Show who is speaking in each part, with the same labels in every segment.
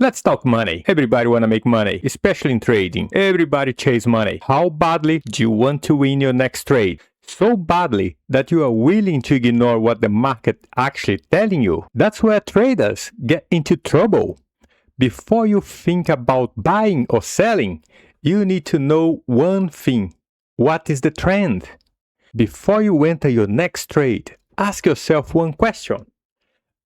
Speaker 1: Let's talk money. Everybody want to make money, especially in trading. Everybody chase money. How badly do you want to win your next trade? So badly that you are willing to ignore what the market actually telling you. That's where traders get into trouble. Before you think about buying or selling, you need to know one thing. What is the trend? Before you enter your next trade, ask yourself one question.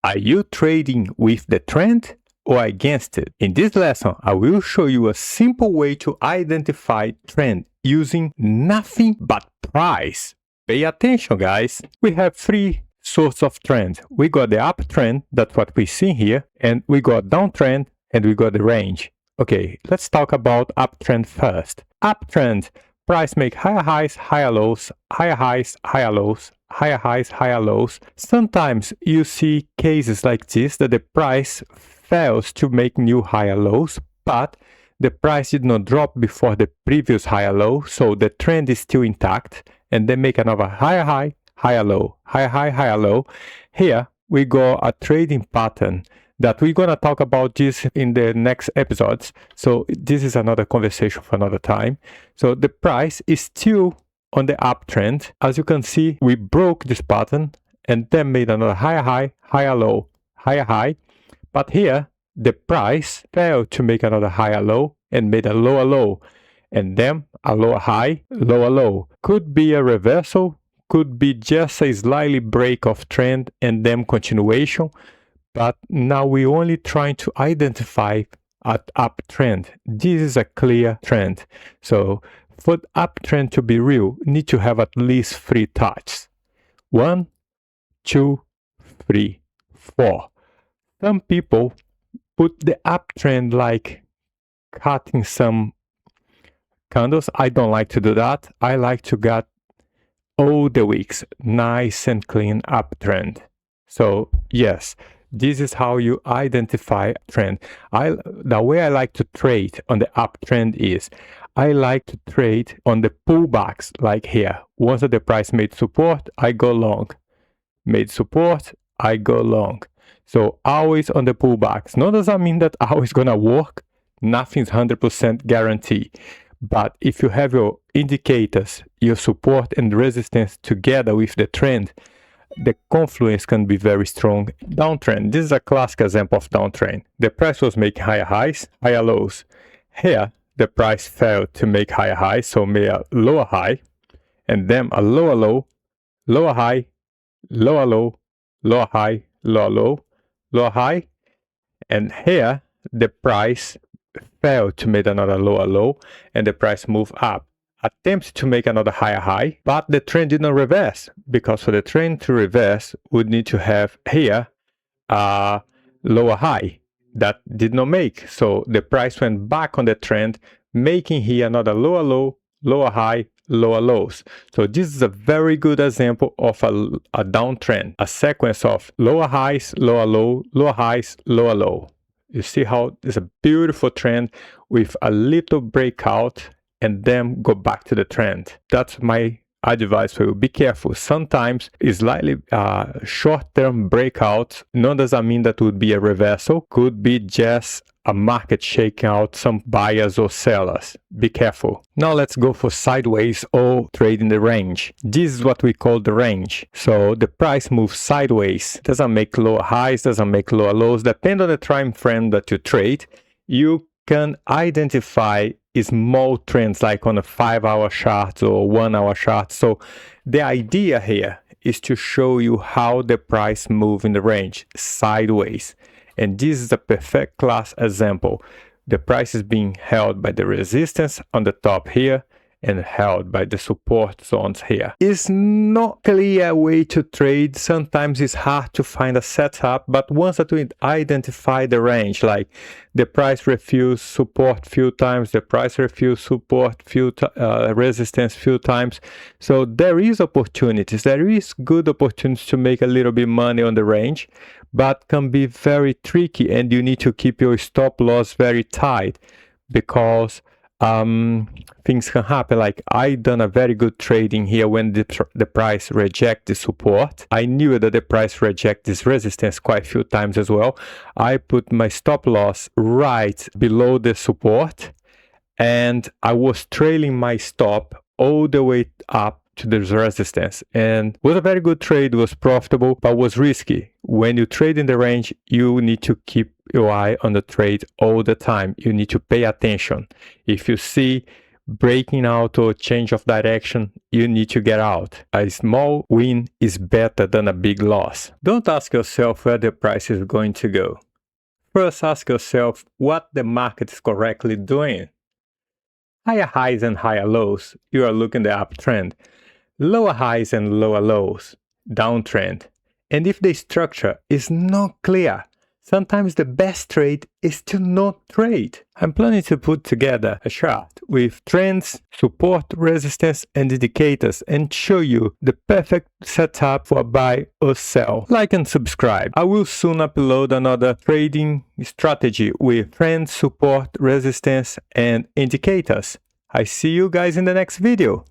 Speaker 1: Are you trading with the trend or against it? In this lesson, I will show you a simple way to identify trend using nothing but price. Pay attention, guys. We have three sorts of trend. We got the uptrend, that's what we see here, and we got downtrend, and we got the range. Okay, let's talk about uptrend first. Uptrend, price make higher highs, higher lows, higher highs, higher lows, higher highs, higher lows. Sometimes you see cases like this that the price fails to make new higher lows, but the price did not drop before the previous higher low, so the trend is still intact, and then make another higher high, higher low, higher high, higher low. Here we got a trading pattern that we're gonna talk about this in the next episodes, so this is another conversation for another time. So the price is still on the uptrend. As you can see, we broke this pattern and then made another higher high, higher low, higher high. But here, the price failed to make another higher low and made a lower low. And then a lower high, lower low. Could be a reversal, could be just a slightly break of trend and then continuation. But now we're only trying to identify an uptrend. This is a clear trend. So for the uptrend to be real, you need to have at least 3 touches. 1, 2, 3, 4. Some people put the uptrend like cutting some candles. I don't like to do that. I like to get all the wicks nice and clean uptrend. So yes, this is how you identify trend. The way I like to trade on the uptrend is I like to trade on the pullbacks like here. Once the price made support, I go long. Made support, I go long. So always on the pullbacks. Not does that mean that always gonna work. Nothing's 100% guarantee. But if you have your indicators, your support and resistance together with the trend, the confluence can be very strong. Downtrend. This is a classic example of downtrend. The price was making higher highs, higher lows. Here, the price failed to make higher highs, so made a lower high, and then a lower low, lower high, lower low, lower high, lower low, lower high, and here the price failed to make another lower low and the price moved up. Attempted to make another higher high, but the trend did not reverse, because for the trend to reverse would need to have here a lower high that did not make. So the price went back on the trend, making here another lower low, lower high, lower lows. So this is a very good example of a downtrend, a sequence of lower highs, lower low, lower highs, lower low. You see how it's a beautiful trend with a little breakout and then go back to the trend. That's my advice for you. Be careful. Sometimes it's slightly short-term breakout. Nor does that mean that would be a reversal. Could be just a market shaking out some buyers or sellers. Be careful. Now let's go for sideways or trading the range. This is what we call the range. So the price moves sideways. Doesn't make lower highs, doesn't make lower lows. Depending on the time frame that you trade, you can identify small trends like on a 5-hour chart or 1-hour chart. So the idea here is to show you how the price moves in the range sideways. And this is a perfect class example. The price is being held by the resistance on the top here and held by the support zones here. It's not a clear way to trade. Sometimes it's hard to find a setup, but once that we identify the range, like the price refused support few times, the price refused support resistance few times. So there is opportunities. There is good opportunities to make a little bit money on the range, but can be very tricky, and you need to keep your stop loss very tight, because things can happen. Like I done a very good trading here when the price reject the support. I knew that the price reject this resistance quite a few times as well. I put my stop loss right below the support, and I was trailing my stop all the way up to the resistance, and was a very good trade, was profitable, but was risky. When you trade in the range, you need to keep your eye on the trade all the time. You need to pay attention. If you see breaking out or change of direction, you need to get out. A small win is better than a big loss. Don't ask yourself where the price is going to go. First, ask yourself what the market is correctly doing. Higher highs and higher lows, you are looking at the uptrend. Lower highs and lower lows, downtrend. And if the structure is not clear, sometimes the best trade is to not trade. I'm planning to put together a chart with trends, support, resistance, and indicators and show you the perfect setup for buy or sell. Like and subscribe. I will soon upload another trading strategy with trends, support, resistance, and indicators. I see you guys in the next video.